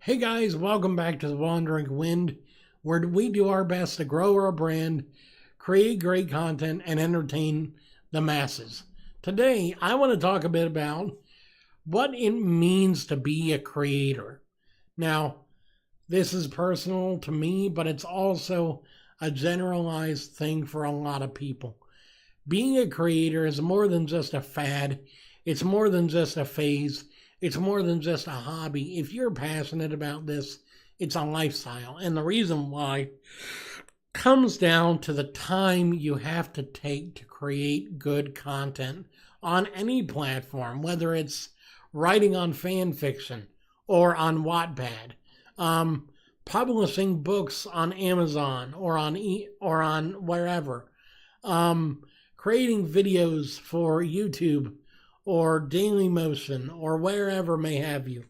Hey guys, welcome back to the Wandering Wind, where we do our best to grow our brand, create great content, and entertain the masses. Today, I want to talk a bit about what it means to be a creator. Now, this is personal to me, but it's also a generalized thing for a lot of people. Being a creator is more than just a fad, it's more than just a phase. It's more than just a hobby. If you're passionate about this, it's a lifestyle. And the reason why comes down to the time you have to take to create good content on any platform, whether it's writing on fan fiction or on Wattpad, publishing books on Amazon or on wherever, creating videos for YouTube or Dailymotion, or wherever may have you,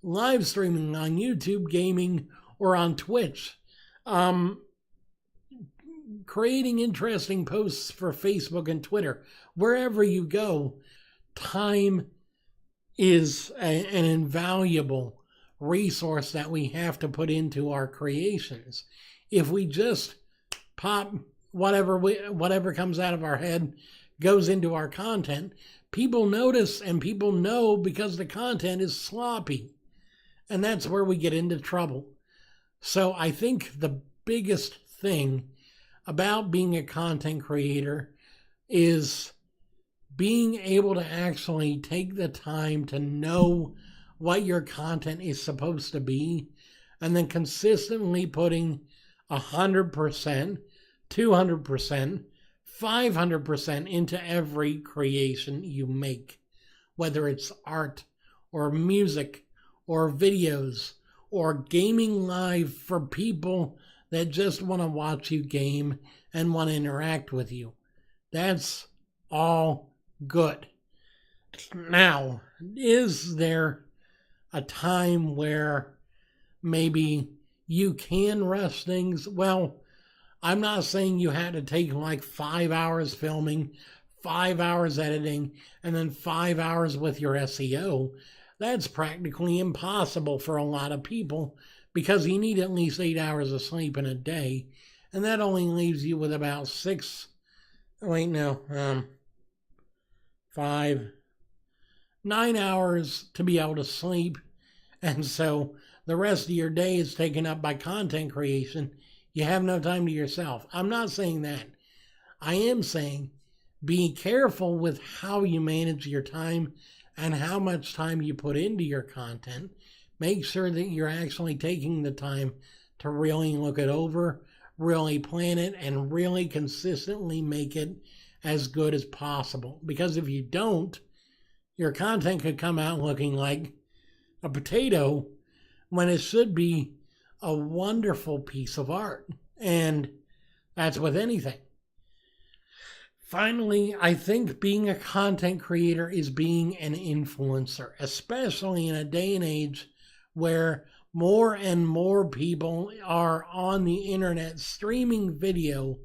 live streaming on YouTube, gaming, or on Twitch, creating interesting posts for Facebook and Twitter. Wherever you go, time is an invaluable resource that we have to put into our creations. If we just pop whatever comes out of our head goes into our content, people notice and people know because the content is sloppy. And that's where we get into trouble. So I think the biggest thing about being a content creator is being able to actually take the time to know what your content is supposed to be, and then consistently putting 100%, 200%, 500% into every creation you make, whether it's art or music or videos or gaming live for people that just want to watch you game and want to interact with you. That's all good. Now, is there a time where maybe you can rush things? Well, I'm not saying you had to take like 5 hours filming, 5 hours editing, and then 5 hours with your SEO. That's practically impossible for a lot of people because you need at least 8 hours of sleep in a day. And that only leaves you with about 9 hours to be able to sleep. And so the rest of your day is taken up by content creation. You have no time to yourself. I'm not saying that. I am saying be careful with how you manage your time and how much time you put into your content. Make sure that you're actually taking the time to really look it over, really plan it, and really consistently make it as good as possible. Because if you don't, your content could come out looking like a potato when it should be a wonderful piece of art. And that's with anything. Finally, I think being a content creator is being an influencer, especially in a day and age where more and more people are on the internet streaming video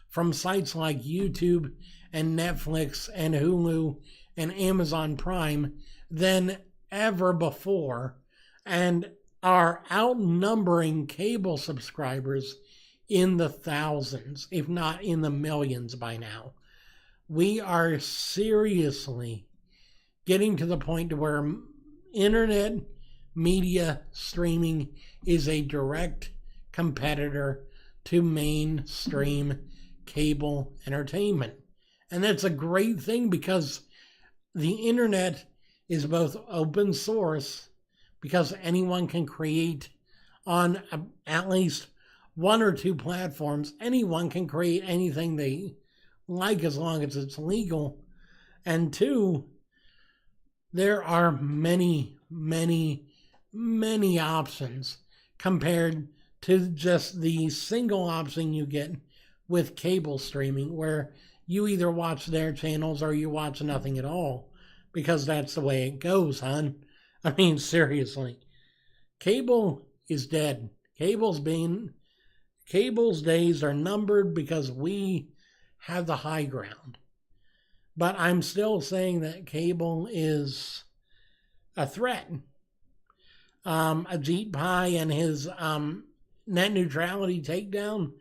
from sites like YouTube and Netflix and Hulu and Amazon Prime than ever before, and are outnumbering cable subscribers in the thousands, if not in the millions by now. We are seriously getting to the point where internet media streaming is a direct competitor to mainstream cable entertainment. And that's a great thing because the internet is both open source, because anyone can create on at least one or two platforms. Anyone can create anything they like as long as it's legal. And two, there are many, many, many options compared to just the single option you get with cable streaming, where you either watch their channels or you watch nothing at all, because that's the way it goes, hon. I mean, seriously. Cable is dead. Cable's days are numbered because we have the high ground. But I'm still saying that cable is a threat. Ajit Pai and his net neutrality takedown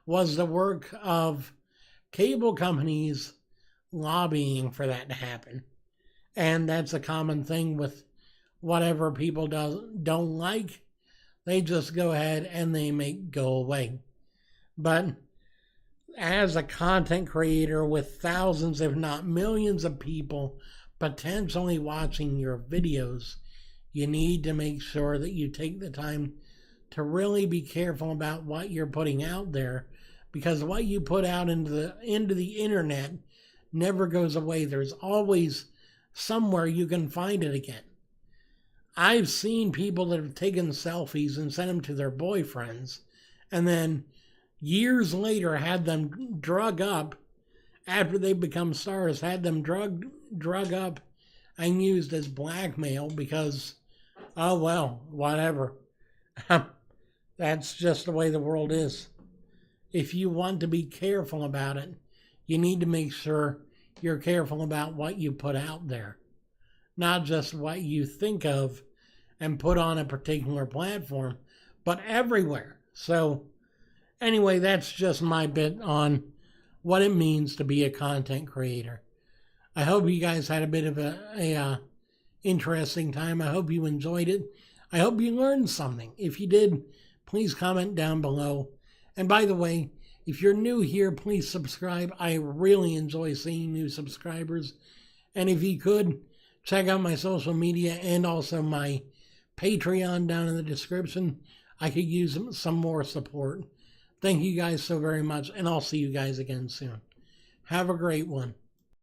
was the work of cable companies lobbying for that to happen. And that's a common thing with whatever people don't like. They just go ahead and they make go away. But as a content creator with thousands, if not millions of people potentially watching your videos, you need to make sure that you take the time to really be careful about what you're putting out there, because what you put out into the internet never goes away. There's always somewhere you can find it again. I've seen people that have taken selfies and sent them to their boyfriends, and then years later had them drug up after they become stars, had them drug up and used as blackmail because, oh well, whatever. That's just the way the world is. If you want to be careful about it, you need to make sure you're careful about what you put out there. Not just what you think of and put on a particular platform, but everywhere. So anyway, that's just my bit on what it means to be a content creator. I hope you guys had a bit of a interesting time. I hope you enjoyed it. I hope you learned something. If you did, please comment down below. And by the way, if you're new here, please subscribe. I really enjoy seeing new subscribers. And if you could, check out my social media and also my Patreon down in the description. I could use some more support. Thank you guys so very much, and I'll see you guys again soon. Have a great one.